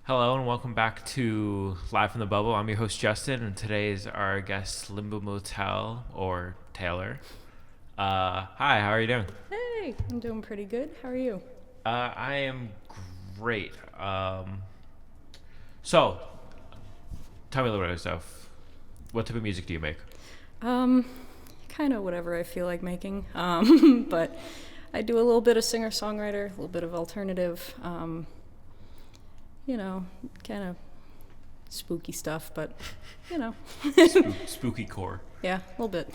Hello and welcome back to Live from the Bubble. I'm your host Justin, and today is our guest Limbo Motel or Taylor. Hi, how are you doing? Hey, I'm doing pretty good. How are you? I am great. So, tell me a little bit about yourself. What type of music do you make? Kind of whatever I feel like making. But I do a little bit of singer-songwriter, a little bit of alternative, kind of spooky stuff, but, Spooky core. Yeah, a little bit.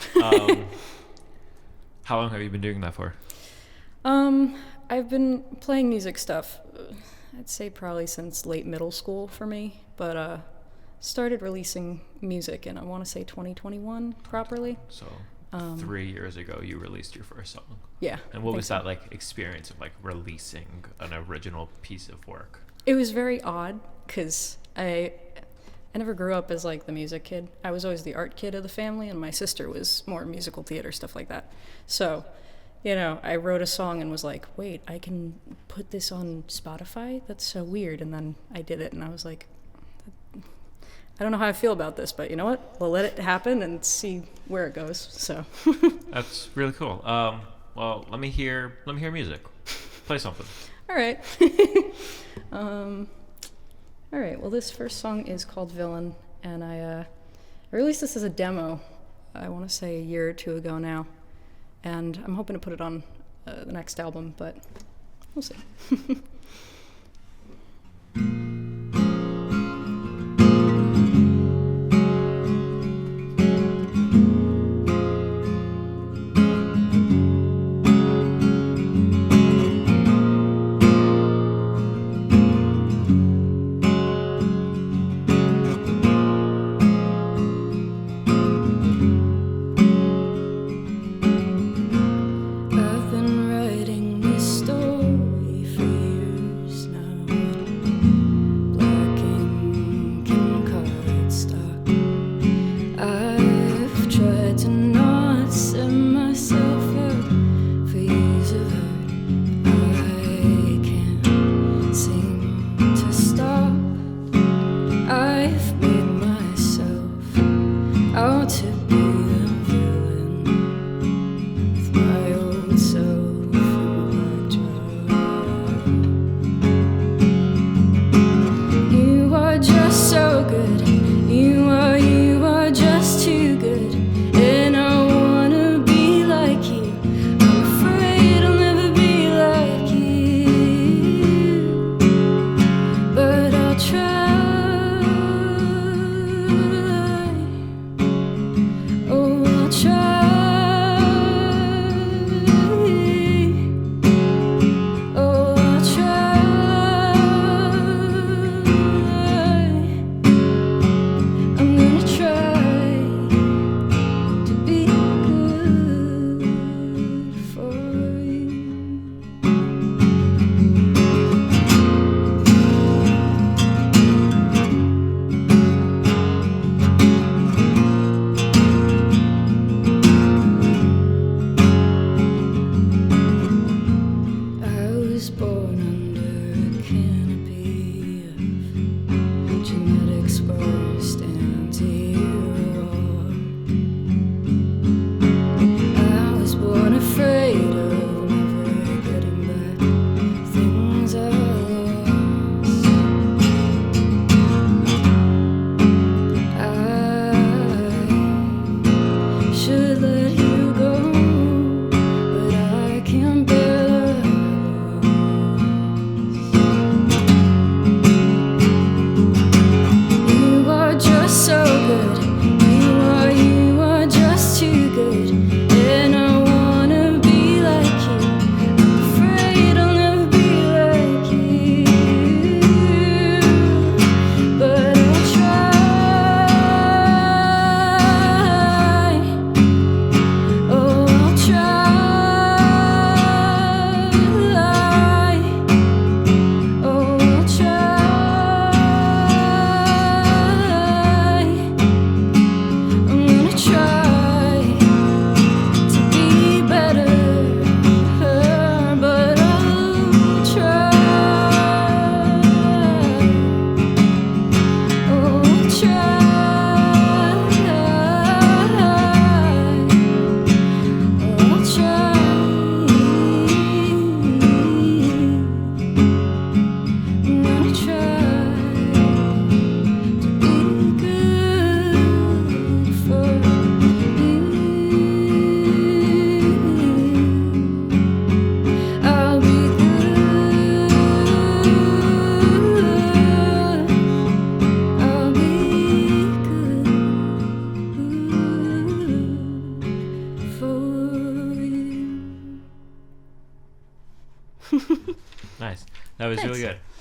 How long have you been doing that for? I've been playing music stuff, I'd say probably since late middle school for me, but started releasing music in, I want to say 2021 properly. So, 3 years ago you released your first song. Yeah. And what was that experience of releasing an original piece of work? It was very odd because I never grew up as the music kid. I was always the art kid of the family, and my sister was more musical theater, stuff like that. So, I wrote a song and was like, wait, I can put this on Spotify? That's so weird. And then I did it, and I was like, I don't know how I feel about this, but you know what? We'll let it happen and see where it goes. So That's really cool. Well, let me hear music. Play something. All right. All right. Well, this first song is called Villain, and I released this as a demo, I want to say a year or two ago now, and I'm hoping to put it on the next album, but we'll see. I've been writing this story for years.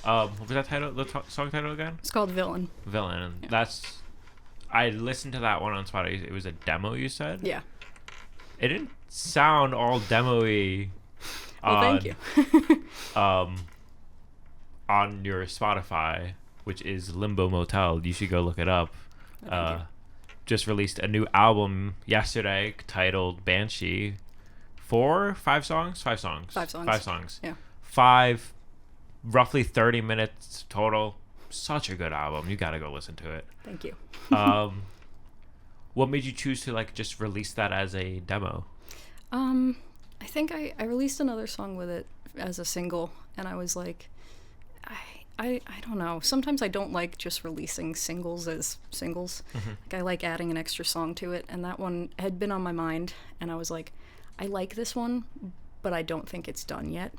What was that title? The song title again? It's called Villain. Villain. Yeah. I listened to that one on Spotify. It was a demo, you said? Yeah. It didn't sound all demo-y. Well, thank you. On your Spotify, which is Limbo Motel. You should go look it up. Thank you. Just released a new album yesterday titled Banshee. 5 songs? 5 songs. 5 songs. 5 songs. Yeah. 5, roughly 30 minutes total. Such a good album. You gotta go listen to it. Thank you. What made you choose to like just release that as a demo? I think I released another song with it as a single, and I was like, I don't know. Sometimes I don't like just releasing singles as singles. Mm-hmm. Like, I like adding an extra song to it, and that one had been on my mind, and I was like, I like this one, but I don't think it's done yet.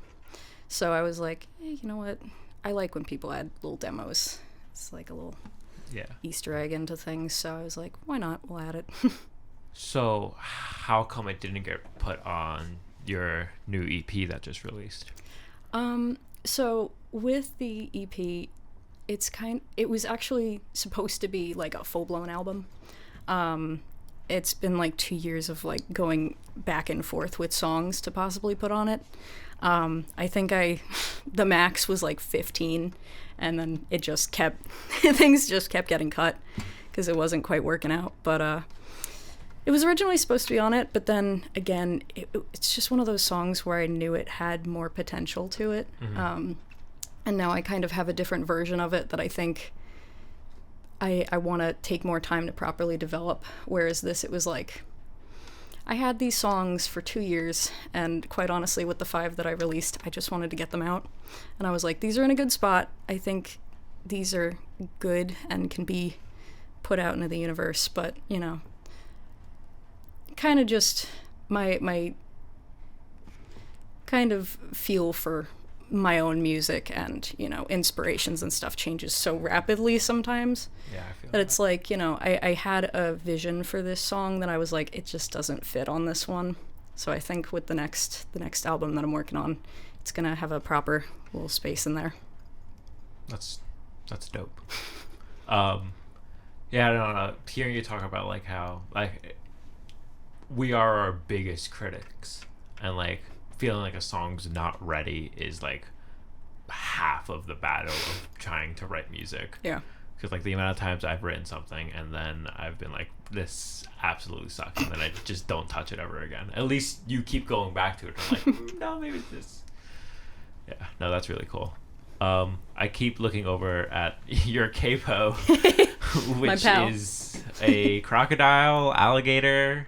So I was like, hey, you know what? I like when people add little demos. It's like a little Easter egg into things. So I was like, why not? We'll add it. So how come it didn't get put on your new EP that just released? So with the EP, it was actually supposed to be like a full-blown album. It's been like 2 years of like going back and forth with songs to possibly put on it. I think the max was like 15, and then it just things just kept getting cut because it wasn't quite working out. But it was originally supposed to be on it, but then again, it's just one of those songs where I knew it had more potential to it. Mm-hmm. And now I kind of have a different version of it that I think I want to take more time to properly develop. Whereas it was like, I had these songs for 2 years, and quite honestly, with the 5 that I released, I just wanted to get them out. And I was like, these are in a good spot. I think these are good and can be put out into the universe, but, you know, kind of just my kind of feel for my own music and, you know, inspirations and stuff changes so rapidly sometimes. Yeah, I feel that it's like, you know, I had a vision for this song that I was like, it just doesn't fit on this one. So I think with the next album that I'm working on, it's gonna have a proper little space in there. That's dope. Yeah, I don't know. Hearing you talk about like how like we are our biggest critics, and like feeling like a song's not ready is like half of the battle of trying to write music. Yeah. Because like the amount of times I've written something and then I've been like, this absolutely sucks, and then I just don't touch it ever again. At least you keep going back to it. I'm like, no, maybe this. Yeah, no, that's really cool. I keep looking over at your capo, which is a crocodile, alligator.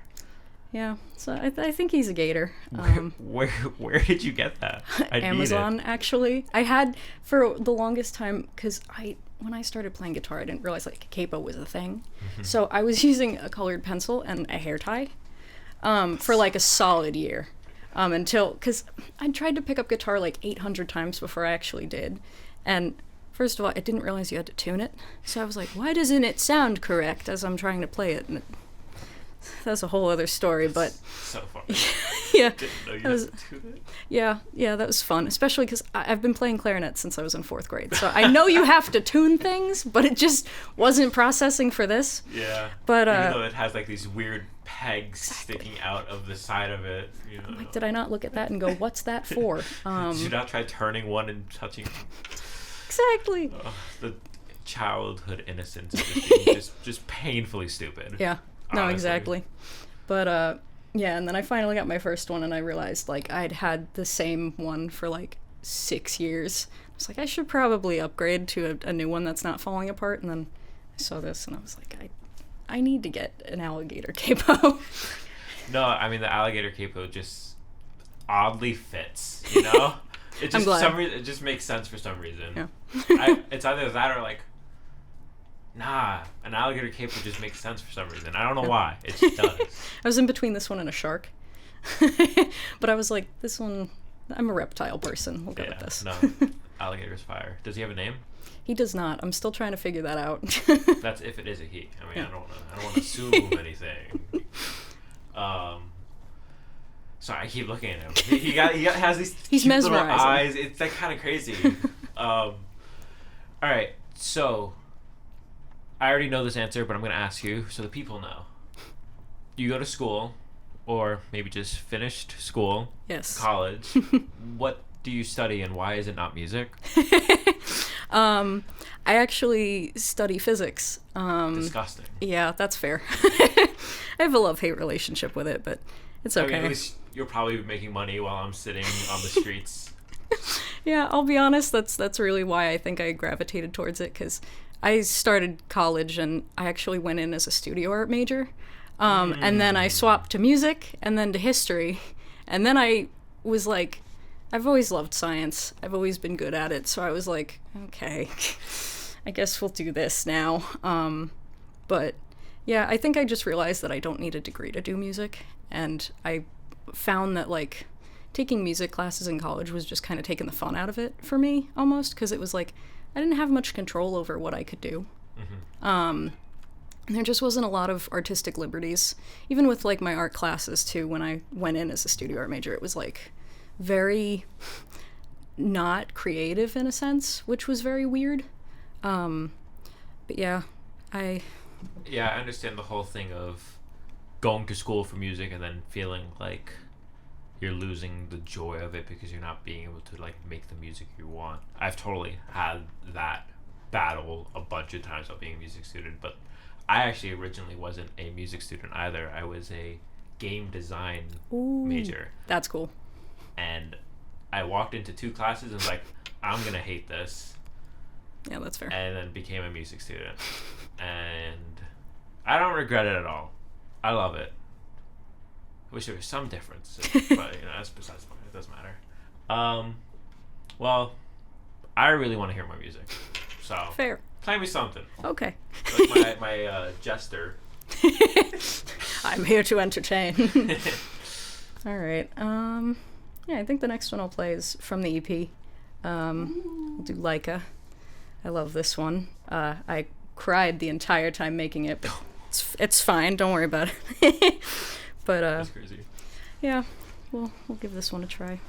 Yeah, so I think he's a gator. Where did you get that? Amazon, actually. I had for the longest time, because when I started playing guitar, I didn't realize like capo was a thing. Mm-hmm. So I was using a colored pencil and a hair tie for like a solid year. Because I tried to pick up guitar like 800 times before I actually did. And first of all, I didn't realize you had to tune it. So I was like, why doesn't it sound correct as I'm trying to play it? And that's a whole other story, but so far. Yeah, didn't know you had to tune it. Yeah, that was fun, especially because I've been playing clarinet since I was in 4th grade. So I know you have to tune things, but it just wasn't processing for this. Yeah, but even though it has like these weird pegs sticking out of the side of it. You know. I'm like, did I not look at that and go, what's that for? Did you not try turning one and touching? Exactly. The childhood innocence of this being just painfully stupid. Yeah. No, honestly. exactly. But yeah, and then I finally got my first one, and I realized like I'd had the same one for like 6 years. I was like, I should probably upgrade to a new one that's not falling apart. And then I saw this, and I was like, I need to get an alligator capo. No, I mean the alligator capo just oddly fits. You know, it just I'm glad. For some reason it just makes sense for some reason. Yeah. It's either that or like. Nah, an alligator capo just makes sense for some reason. I don't know why. It just does. I was in between this one and a shark. But I was like, this one, I'm a reptile person. We'll go with this. No, alligator's fire. Does he have a name? He does not. I'm still trying to figure that out. That's if it is a he. I mean, Yeah. I don't want to assume anything. Sorry, I keep looking at him. He has these He's cute little mesmerizing. eyes. It's like kind of crazy. All right, so I already know this answer, but I'm going to ask you so the people know. You go to school, or maybe just finished school, Yes. college. What do you study, and why is it not music? I actually study physics. Disgusting. Yeah, that's fair. I have a love-hate relationship with it, but it's okay. I mean, at least you're probably making money while I'm sitting on the streets. Yeah, I'll be honest, that's really why I think I gravitated towards it, because I started college and I actually went in as a studio art major. And then I swapped to music and then to history. And then I was like, I've always loved science. I've always been good at it. So I was like, okay, I guess we'll do this now. But yeah, I think I just realized that I don't need a degree to do music. And I found that like taking music classes in college was just kind of taking the fun out of it for me almost. Because it was like, I didn't have much control over what I could do. There just wasn't a lot of artistic liberties. Even with like my art classes too, when I went in as a studio art major, it was like very not creative in a sense, which was very weird. But yeah, I understand the whole thing of going to school for music and then feeling like you're losing the joy of it because you're not being able to like make the music you want. I've totally had that battle a bunch of times of being a music student, but I actually originally wasn't a music student either. I was a game design major. That's cool. And I walked into 2 classes and was like, I'm going to hate this. Yeah, that's fair. And then became a music student. And I don't regret it at all. I love it. I wish there was some difference. But, that's besides the point. It doesn't matter. Well, I really want to hear my music. So Fair. Play me something. Okay. Like my jester. I'm here to entertain. All right. Yeah, I think the next one I'll play is from the EP. We'll do Leica. I love this one. I cried the entire time making it, but it's fine. Don't worry about it. But that's crazy. Yeah, we'll give this one a try.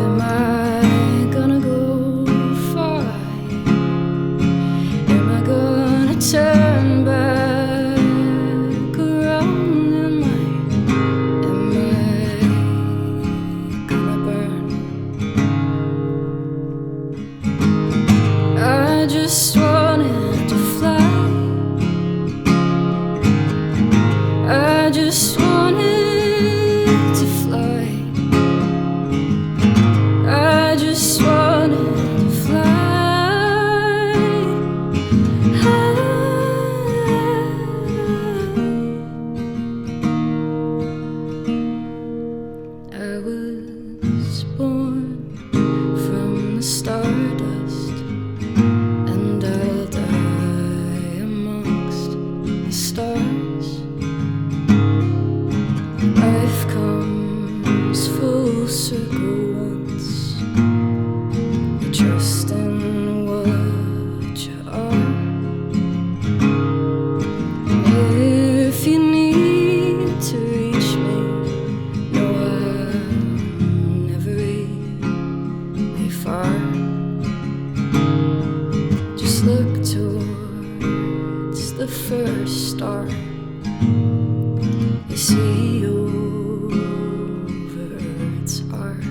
Am I gonna born from the stardust, and I'll die amongst the stars. Life comes full circle once. You trust in what you are. If you need to reach me, no, I'm never really far. Just look towards the first star you see over its arc.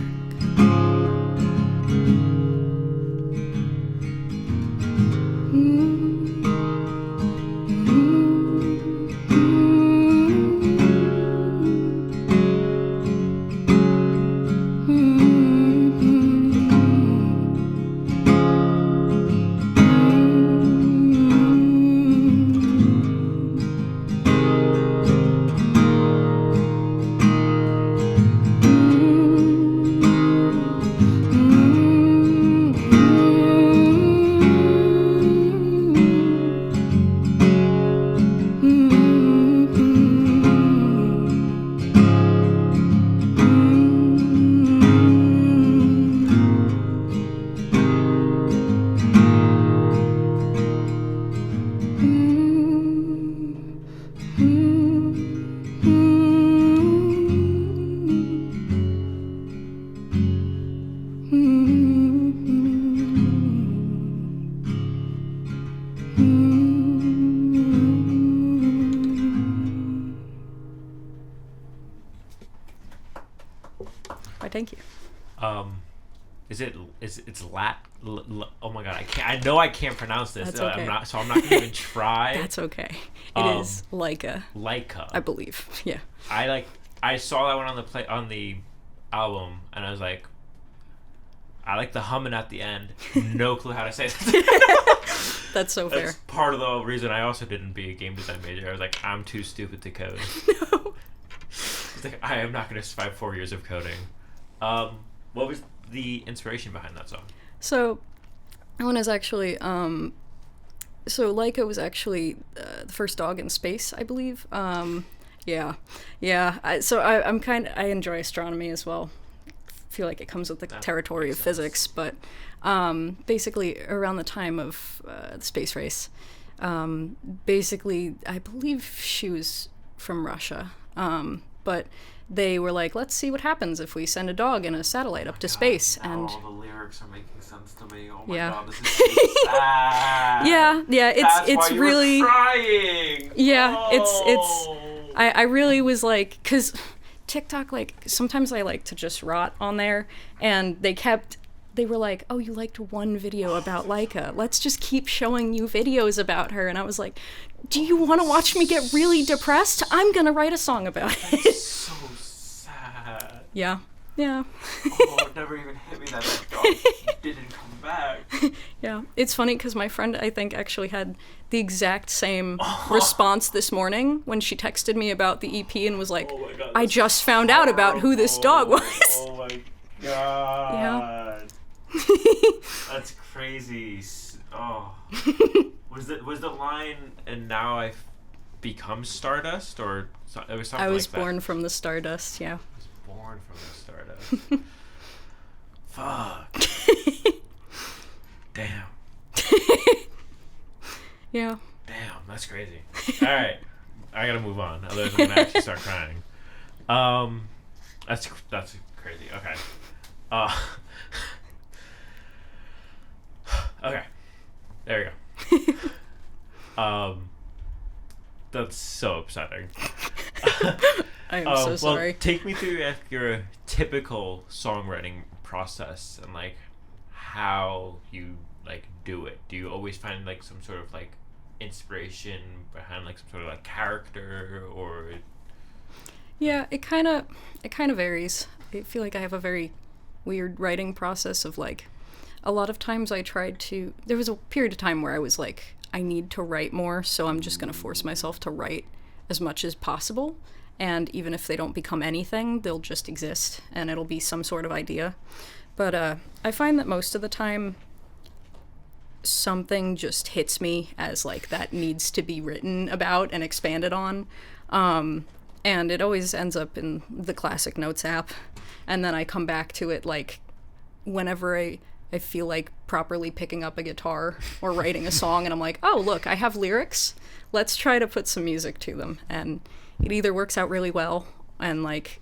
Why, thank you. It's oh my god, I know I can't pronounce this. That's okay. I'm not gonna even try. That's okay. It is Leica. Leica. I believe. Yeah. I saw that one on the album, and I was like, I like the humming at the end. No clue how to say that. That's so fair. That's part of the reason I also didn't be a game design major. I was like, I'm too stupid to code. No. It's like, I am not going to survive 4 years of coding. What was the inspiration behind that song? So, that one is actually, so Leica was actually the first dog in space, I believe. Yeah. I enjoy astronomy as well. Feel like it comes with the territory of physics, but basically around the time of the space race, basically I believe she was from Russia, but they were like, let's see what happens if we send a dog and a satellite up to space. Now and all the lyrics are making sense to me. Oh my yeah. god, this is so sad. yeah, it's why really you were crying. Yeah, it's I really was like, because TikTok, like, sometimes I like to just rot on there, and they were like, oh, you liked one video about Leica, let's just keep showing you videos about her. And I was like, do you want to watch me get really depressed? I'm gonna write a song about it. That's so sad. Yeah. Oh, it never even hit me that dog didn't come back. Yeah, it's funny because my friend, I think, actually had the exact same response this morning when she texted me about the EP and was like, oh my god, I just found out about who this dog was. Oh my god. Yeah. That's crazy. Oh. Was the line, and now I've become Stardust, or it was something I was like that? born from the Stardust, yeah. I was born from the Stardust. Fuck. Damn. Yeah. Damn, that's crazy. All right, I gotta move on. Otherwise, I'm gonna actually start crying. That's crazy. Okay. Okay. There we go. That's so upsetting. I am so sorry. Well, take me through your typical songwriting process and like how you like do it. Do you always find like some sort of like inspiration behind like some sort of like character, or? Yeah, it kind of varies. I feel like I have a very weird writing process of like, a lot of times I tried to, there was a period of time where I was like, I need to write more, so I'm just going to force myself to write as much as possible. and even if they don't become anything, they'll just exist, and it'll be some sort of idea. But I find that most of the time, something just hits me as like that needs to be written about and expanded on. And it always ends up in the classic notes app. And then I come back to it like whenever I feel like properly picking up a guitar or writing a song, and I'm like, oh, look, I have lyrics. Let's try to put some music to them. And it either works out really well, and like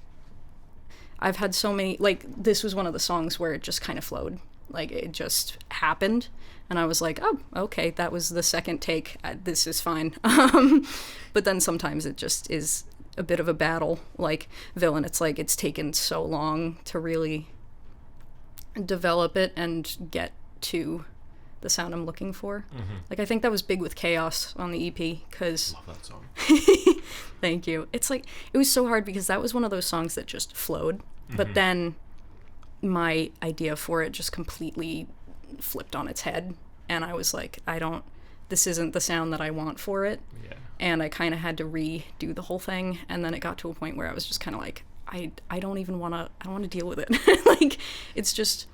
I've had so many, like this was one of the songs where it just kind of flowed. Like it just happened. And I was like, oh, okay, that was the second take. This is fine. But then sometimes it just is a bit of a battle. Like Villain, it's like it's taken so long to really develop it and get to the sound I'm looking for. Mm-hmm. Like I think that was big with Chaos on the EP, because love that song. Thank you. It's like it was so hard because that was one of those songs that just flowed, but then my idea for it just completely flipped on its head, and I was like, this isn't the sound that I want for it. Yeah. And I kind of had to redo the whole thing, and then it got to a point where I was just kind of like, I don't want to deal with it. Like it's just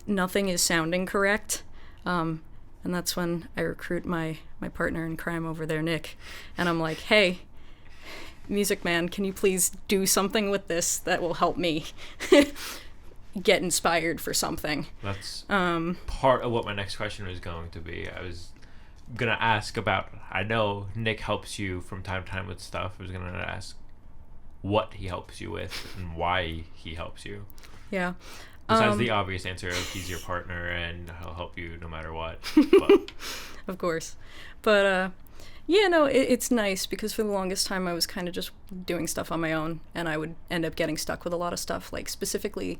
nothing is sounding correct. And that's when I recruit my partner in crime over there, Nick, and I'm like, hey, music man, can you please do something with this that will help me get inspired for something? That's part of what my next question was going to be. I was gonna ask about, I know Nick helps you from time to time with stuff. I was gonna ask what he helps you with and why he helps you. Yeah. Besides the obvious answer of he's your partner and he'll help you no matter what. But. Of course. But yeah, no, it's nice because for the longest time I was kind of just doing stuff on my own, and I would end up getting stuck with a lot of stuff, like specifically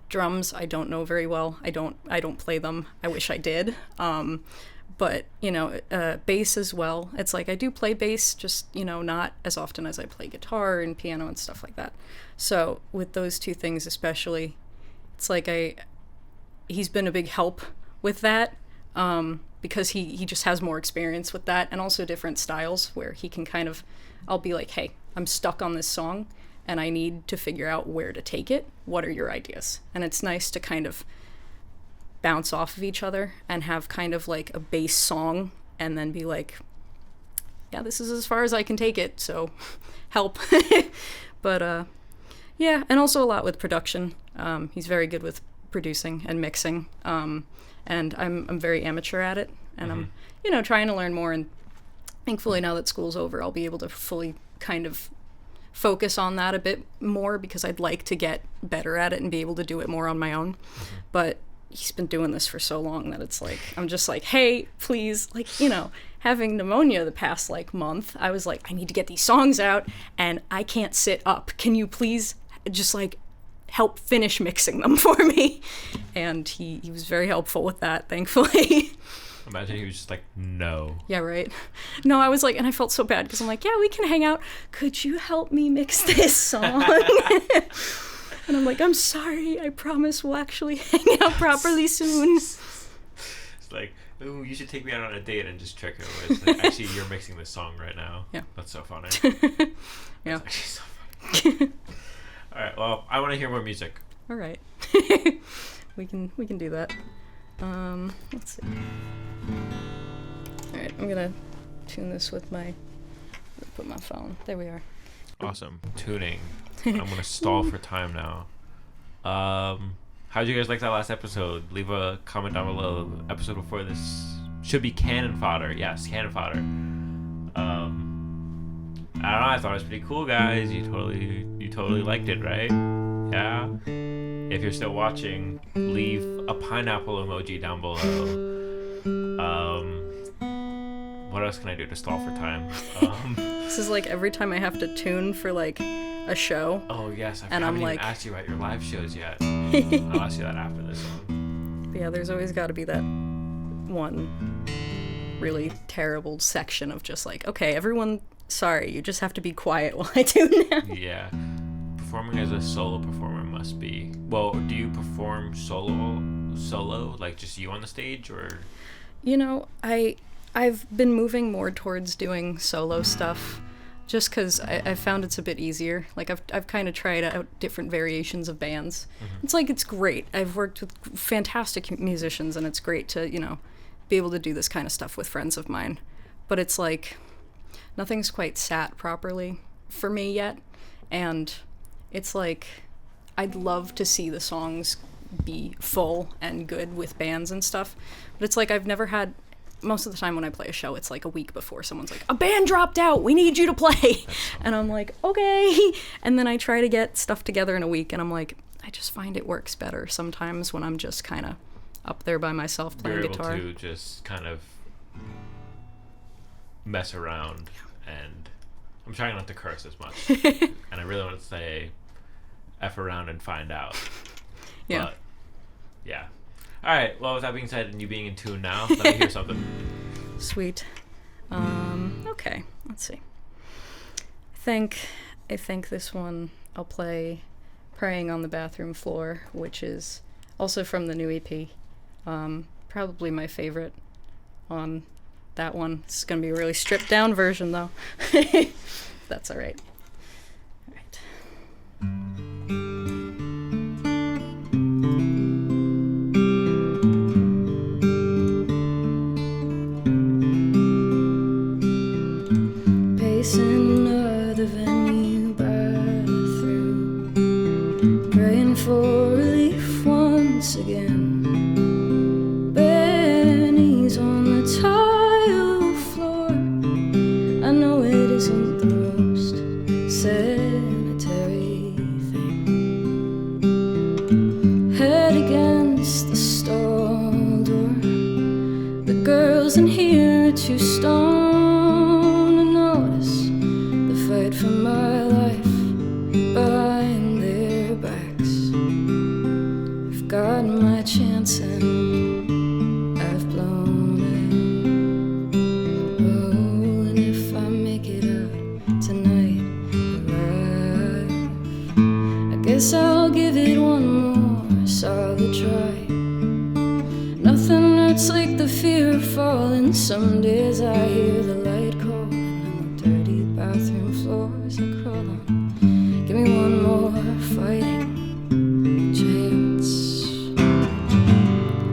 drums. I don't know very well. I don't play them. I wish I did. But, bass as well. It's like I do play bass, just, not as often as I play guitar and piano and stuff like that. So with those two things especially, it's like he's been a big help with that, because he just has more experience with that, and also different styles where he can kind of, I'll be like, hey, I'm stuck on this song and I need to figure out where to take it. What are your ideas? And it's nice to kind of bounce off of each other and have kind of like a bass song and then be like, yeah, this is as far as I can take it, so help. But yeah, and also a lot with production. He's very good with producing and mixing, and I'm very amateur at it, and I'm trying to learn more, and thankfully now that school's over I'll be able to fully kind of focus on that a bit more, because I'd like to get better at it and be able to do it more on my own. But he's been doing this for so long that it's like, I'm just like, hey, please, like, having pneumonia the past like month, I was like, I need to get these songs out and I can't sit up. Can you please just like help finish mixing them for me? And he was very helpful with that, thankfully. Imagine he was just like, no. Yeah, right. No, I was like, and I felt so bad because I'm like, yeah, we can hang out. Could you help me mix this song? And I'm like, I'm sorry, I promise we'll actually hang out properly soon. It's like, ooh, you should take me out on a date and just trick him. It's like, actually, you're mixing this song right now. Yeah. That's so funny. Yeah. That's actually so funny. All right, well, I want to hear more music. All right. we can do that. Let's see. All right, I'm going to tune this with put my phone. There we are. Awesome. Tuning. I'm going to stall for time now. How'd you guys like that last episode? Leave a comment down below. The episode before this should be cannon fodder. Yes, cannon fodder. I don't know, I thought it was pretty cool, guys. You totally liked it, right? Yeah? If you're still watching, leave a pineapple emoji down below. What else can I do to stall for time? This is like every time I have to tune for like a show. Oh yes, I haven't even asked you about your live shows yet. I'll ask you that after this one. But yeah, there's always got to be that one really terrible section of just like, okay, everyone, sorry, you just have to be quiet while I tune now. Yeah. Performing as a solo performer must be... Well, do you perform solo, like just you on the stage, or... I've been moving more towards doing solo stuff, just because I found it's a bit easier. Like, I've kind of tried out different variations of bands. It's like, it's great. I've worked with fantastic musicians, and it's great to, you know, be able to do this kind of stuff with friends of mine. But it's like, nothing's quite sat properly for me yet. And it's like, I'd love to see the songs be full and good with bands and stuff. But it's like, I've never had, most of the time when I play a show, it's like a week before someone's like, a band dropped out, we need you to play. And I'm like, okay. And then I try to get stuff together in a week, and I'm like, I just find it works better sometimes when I'm just kind of up there by myself playing guitar. You're able to just kind of mess around, and I'm trying not to curse as much. And I really want to say F around and find out. Yeah. But, yeah. All right. Well, with that being said, and you being in tune now, let me hear something. Sweet. Okay. Let's see. I think this one I'll play "Praying on the Bathroom Floor," which is also from the new EP. Probably my favorite on that one. It's gonna be a really stripped down version, though. That's all right. All right. Pacing another venue bathroom, praying for relief once again. Bare knees on the tile floor. I know it isn't the most sanitary thing. Head against the stall door. The girls in here are too stoned for my life behind their backs. I've got my chance and I've blown it. Oh, and if I make it out tonight alive, I guess I'll give it one more solid try. Nothing hurts like the fear of falling. Some days I hear the light calling on the dirty bathroom floors I crawl on. Give me one more fighting chance,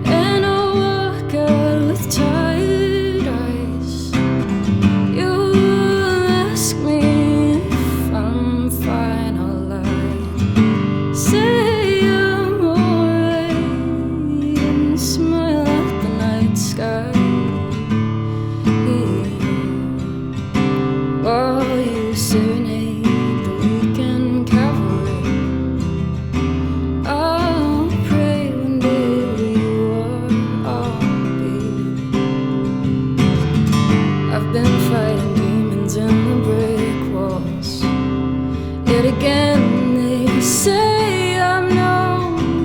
and I'll walk out with tired eyes. You'll ask me if I'm fine, I'll lie, say I'm alright, and smile at the night sky. While you serenade the weekend cavalry, I'll pray one day you are all be. I've been fighting demons in the brick walls. Yet again they say I'm no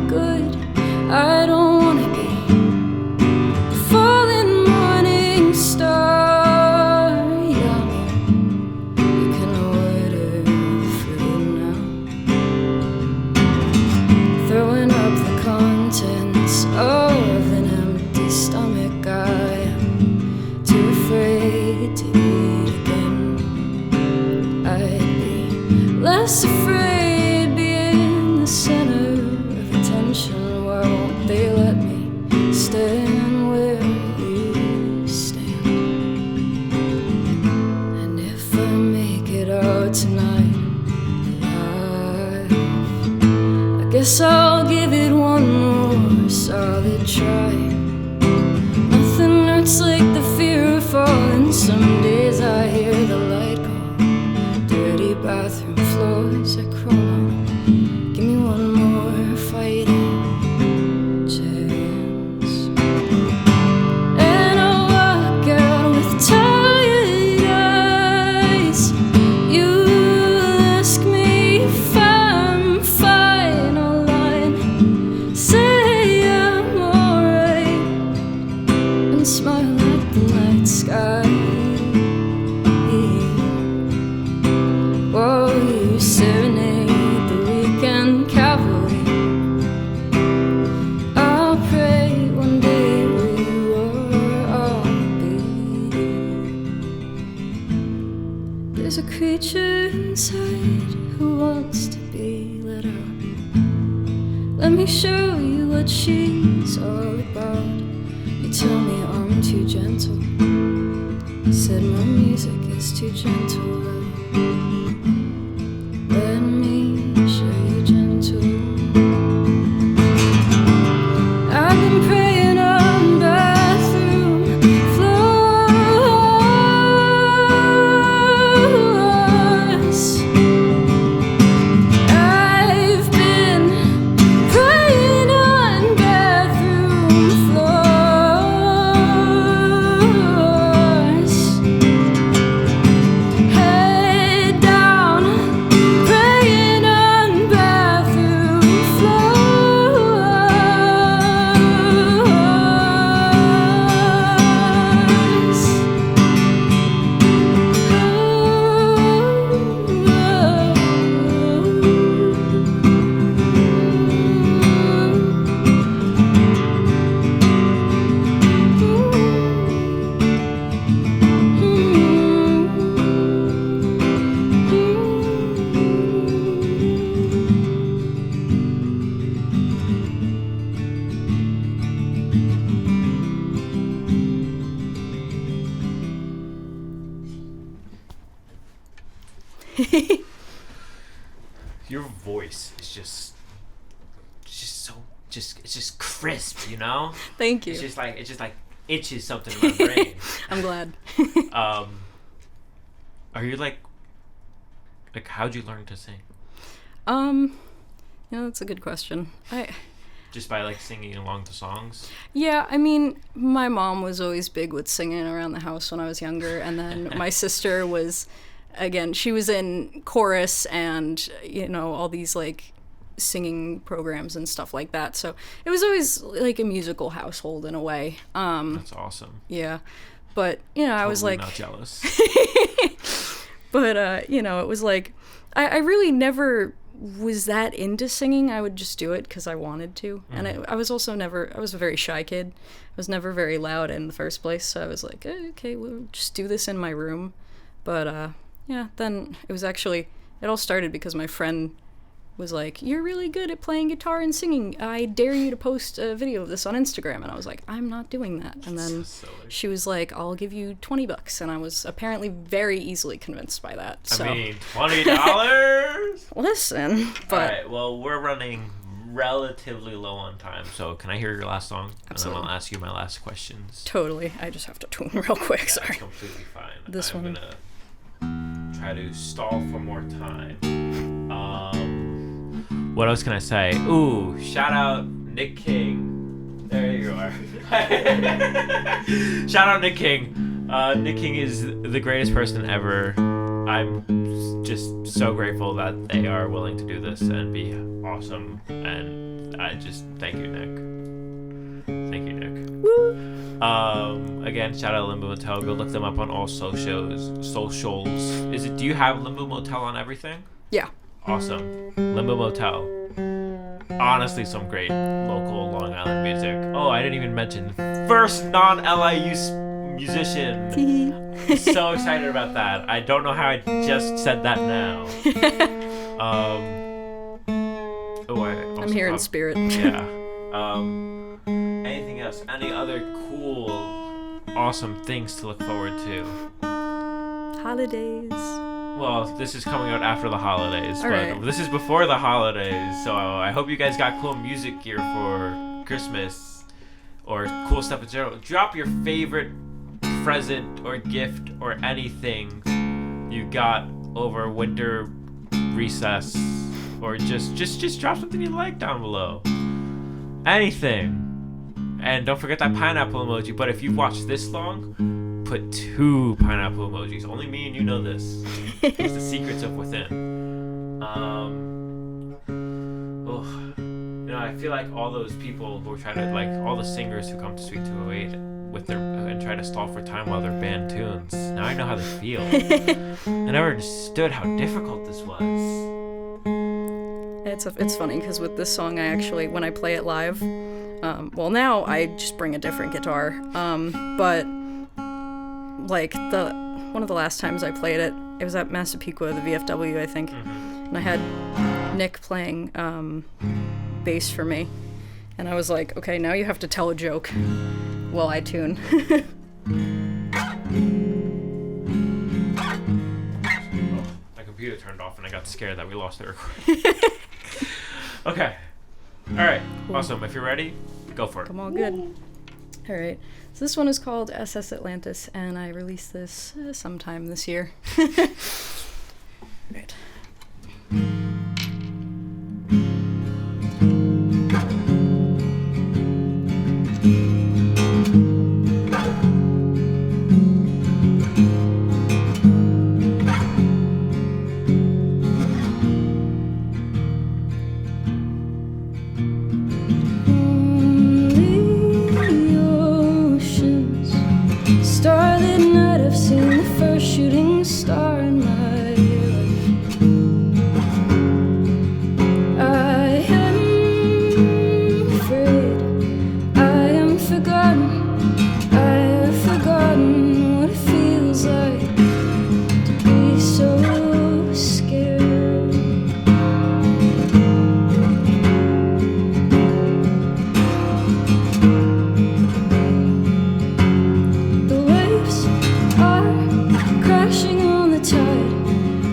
good. I don't wanna be the fallen morning star. Of an empty stomach, I am too afraid to eat again. I'd be less afraid being the center of attention. Why won't they let me stand where you stand? And if I make it out tonight alive, I guess I'll give it one more solid try. Nothing hurts like the fear of falling. Some days I hear the light call. Dirty bathroom floors I crawl on. Give me one more fighting chance, and I'll walk out with tired eyes. You ask me if I'm fine, I'll lie and say I'm alright. show you what she's all about. You tell me I'm too gentle. Said my music is too gentle. Let me show you gentle. I've been praying on bathroom floors. I've been praying on bathroom floors. Head down, praying on bathroom Your voice is just so it's just crisp, you know. Thank you. It's just like itches something in my brain. I'm glad. Are you like how'd you learn to sing? That's a good question. Just by like singing along to songs? Yeah, I mean, my mom was always big with singing around the house when I was younger, and then my sister was, again, she was in chorus and, all these like singing programs and stuff like that. So it was always like a musical household in a way. That's awesome. Yeah. But, I was like, not jealous. But, it was like, I really never was that into singing. I would just do it because I wanted to. And I was also I was a very shy kid. I was never very loud in the first place. So I was like, okay, we'll just do this in my room. But, then it all started because my friend was like, you're really good at playing guitar and singing. I dare you to post a video of this on Instagram. And I was like, I'm not doing that. And then she was like, I'll give you $20. And I was apparently very easily convinced by that. So. I mean, $20? Listen, but... All right, well, we're running relatively low on time. So can I hear your last song? Absolutely. And then I'll ask you my last questions. Totally. I just have to tune real quick. Sorry. That's completely fine. I'm going to try to stall for more time. What else can I say? Ooh, shout out Nick King. There you are. Shout out Nick King. Nick King is the greatest person ever. I'm just so grateful that they are willing to do this and be awesome. And I just thank you, Nick. Thank you, Nick. Woo. Again, shout out Limbo Motel. Go look them up on all socials. Do you have Limbo Motel on everything? Yeah. Awesome. Limbo Motel. Honestly, some great local Long Island music. Oh, I didn't even mention first non-LIU musician. I'm so excited about that. I don't know how I just said that now. I'm here in spirit. Yeah. Anything else? Any other cool, awesome things to look forward to? Holidays. Well, this is coming out after the holidays, but right. This is before the holidays, so I hope you guys got cool music gear for Christmas or cool stuff in general. Drop your favorite present or gift or anything you got over winter recess, or just drop something you like down below. Anything. And don't forget that pineapple emoji, but if you've watched this long, put 2 pineapple emojis. Only me and you know this. It's the secrets of within. I feel like all those people who are trying to, like, all the singers who come to Suite 208 with their and try to stall for time while they're band tunes. Now I know how they feel. I never understood how difficult this was. It's funny because with this song, I actually, when I play it live, now I just bring a different guitar, but like one of the last times I played it was at Massapequa, the VFW, I think, and I had Nick playing bass for me, And I was like, okay, now you have to tell a joke while I tune. My computer turned off and I got scared that we lost the recording. Okay. Alright. Cool. Awesome. If you're ready, go for it. Come on, good. Alright. So this one is called SS Atlantis, and I released this sometime this year. Right. Shooting star in my life. I am afraid I am forgotten. I have forgotten what it feels like to be so scared. The waves are crashing on the tide.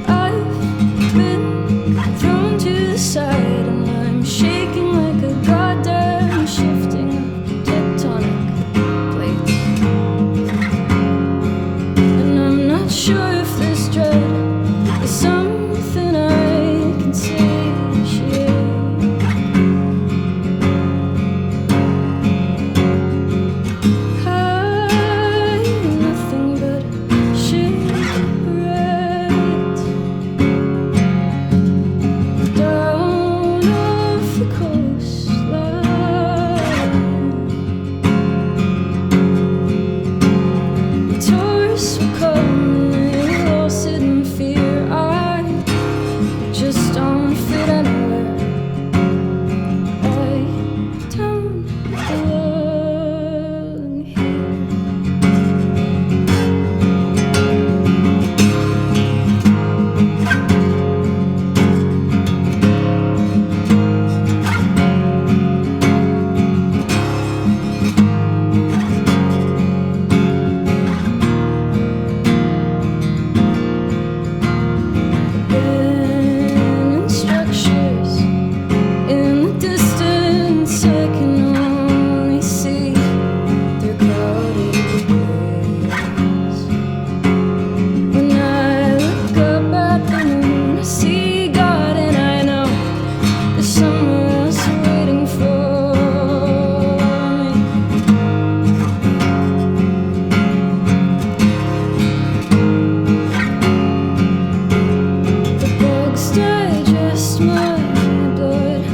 I've been thrown to the side, and I'm shaking like a goddamn shifting of tectonic plates. And I'm not sure if this dread is something I can satiate. I'm nothing but shipwrecked down off the coastline. The tourists will come and they'll all sit in fear. I just don't fit anywhere. I don't belong here. Abandoned structures in the distance, I can only see their crowded ways. When I look up at the moon, I see God, and I know there's someone else waiting for me. The bugs digest my blood.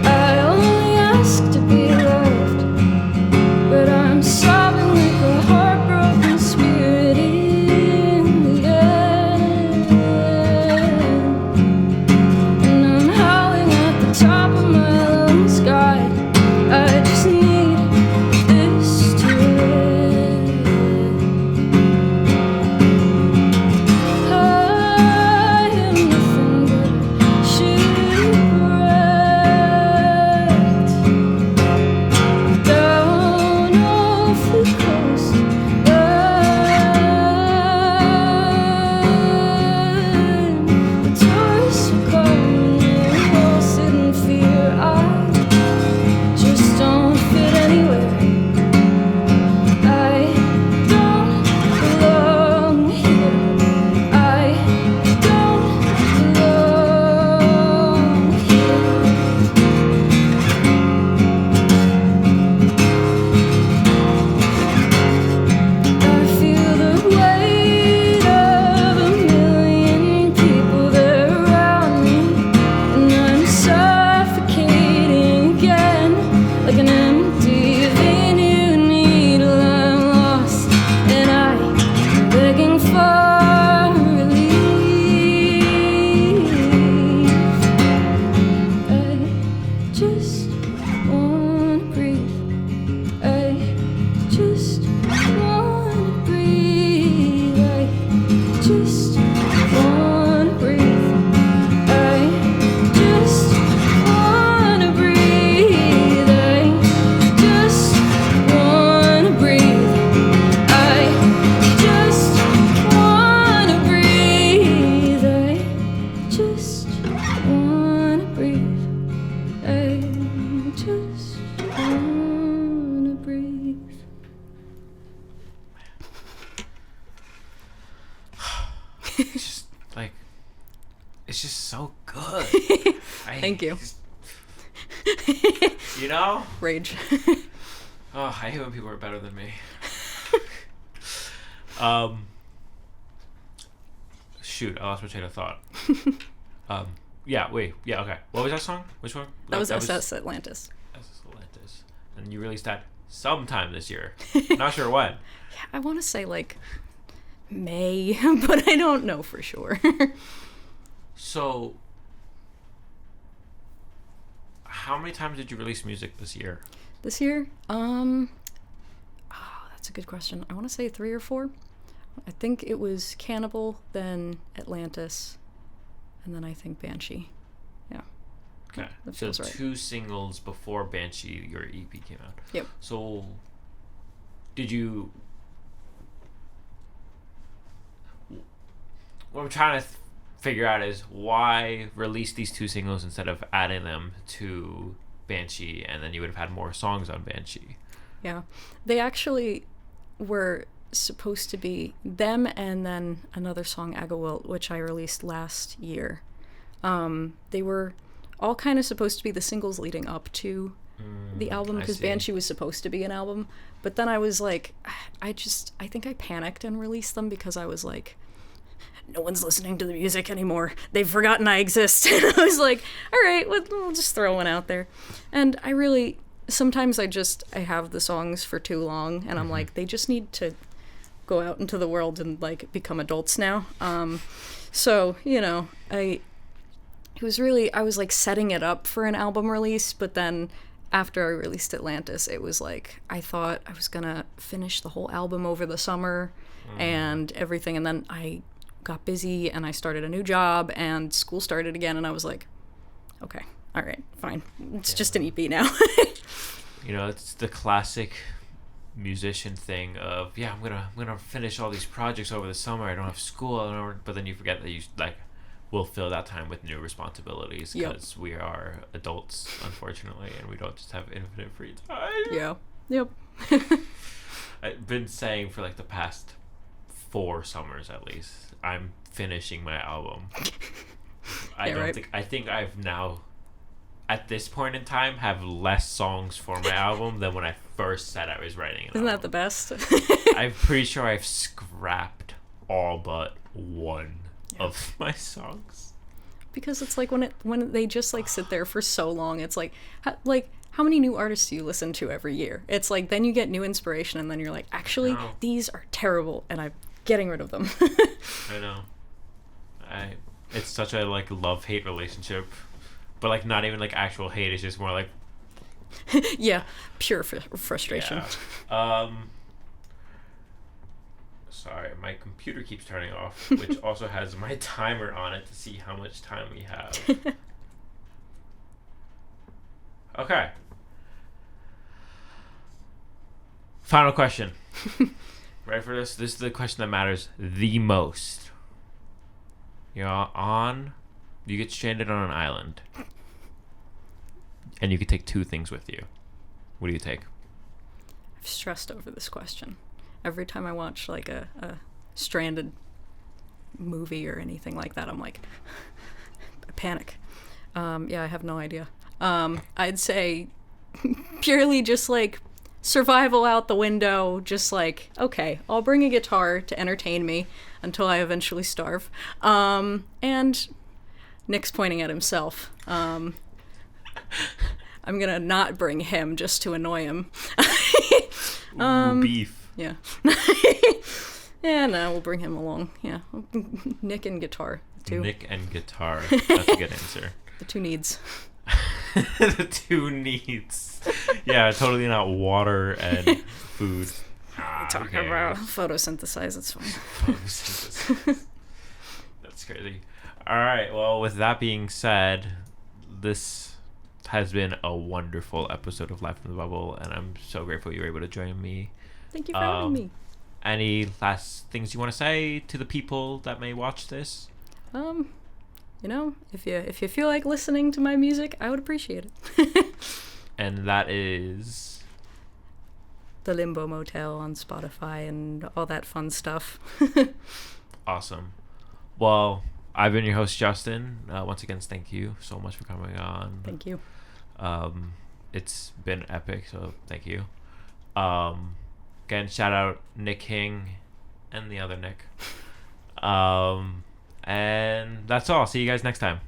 I only ask to be loved, but I'm sobbing like a heartbroken spirit in the air. And I'm howling at the top of my lungs, God. I just need this to end. I am nothing but shipwrecked down off the coastline. The tourists will come and they'll all sit in fear. I just don't fit anywhere. I don't belong here. I don't belong here. I feel the weight of a million people there around me, and I'm suffocating again like an empty venue needle. I'm lost, and I'm begging for relief. I just wanna breathe. I just wanna breathe. I just wanna breathe. I just wanna breathe. just wanna breathe. It's just like, it's just so good. Thank you. You know? Rage. Oh, I hate when people are better than me. Shoot, I lost my train of thought. Yeah, wait, yeah, okay. What was that song? Which one? That was SS Atlantis. SS Atlantis. And you released that sometime this year. Not sure when. Yeah, I want to say like May, but I don't know for sure. So, how many times did you release music this year? This year? That's a good question. I want to say 3 or 4. I think it was Cannibal, then Atlantis, and then I think Banshee. Yeah. Okay. That So feels right. 2 singles before Banshee, your EP came out. Yep. So, did you... What I'm trying to figure out is why release these 2 singles instead of adding them to Banshee, and then you would have had more songs on Banshee. Yeah. They actually were supposed to be them and then another song, Agawilt, which I released last year. They were all kind of supposed to be the singles leading up to the album, because Banshee was supposed to be an album. But then I was like, I think I panicked and released them because I was like, no one's listening to the music anymore. They've forgotten I exist. And I was like, all right, we'll just throw one out there. And I really, sometimes I have the songs for too long, and I'm like, they just need to go out into the world and like become adults now. So, you know, I was like setting it up for an album release, but then after I released Atlantis, it was like, I thought I was gonna finish the whole album over the summer and everything, and then I got busy and I started a new job and school started again, and I was like, okay, all right, fine, it's just an EP now. You know, it's the classic musician thing of, yeah, I'm gonna finish all these projects over the summer, I don't have school, but then you forget that you like will fill that time with new responsibilities, because we are adults, unfortunately, and we don't just have infinite free time. Yeah. Yep. I've been saying for like the past 4 summers at least, I'm finishing my album. I think I've now, at this point in time, have less songs for my album than when I first said I was writing an Isn't album. that the best? I'm pretty sure I've scrapped all but 1 of my songs. Because it's like when they just like sit there for so long, it's like how many new artists do you listen to every year? It's like then you get new inspiration, and then you're like, actually, these are terrible, and I'm getting rid of them. I know. It's such a like love-hate relationship, but like not even like actual hate. It's just more like yeah, pure frustration. Yeah. Sorry, my computer keeps turning off, which also has my timer on it to see how much time we have. Okay. Final question. Ready for this? This is the question that matters the most. You get stranded on an island, and you could take 2 things with you. What do you take? I've stressed over this question. Every time I watch like a stranded movie or anything like that, I'm like, I panic. Yeah, I have no idea. I'd say purely just like survival out the window, just like, okay, I'll bring a guitar to entertain me until I eventually starve. And Nick's pointing at himself. I'm gonna not bring him just to annoy him. Beef. Yeah. Yeah, no, we'll bring him along. Yeah. Nick and guitar. Nick and guitar. That's a good answer. The 2 needs. The 2 needs. Yeah, totally not water and food. Talk about photosynthesize, it's fine. Photosynthesis. That's crazy. Alright, well, with that being said, this has been a wonderful episode of Life in the Bubble, and I'm so grateful you were able to join me. Thank you for having me. Any last things you want to say to the people that may watch this? You know, if you feel like listening to my music, I would appreciate it. And that is The Limbo Motel on Spotify and all that fun stuff. awesome. Well, I've been your host, Justin. Once again, thank you so much for coming on. Thank you. It's been epic, so thank you. Again, shout out Nick King and the other Nick. And that's all. See you guys next time.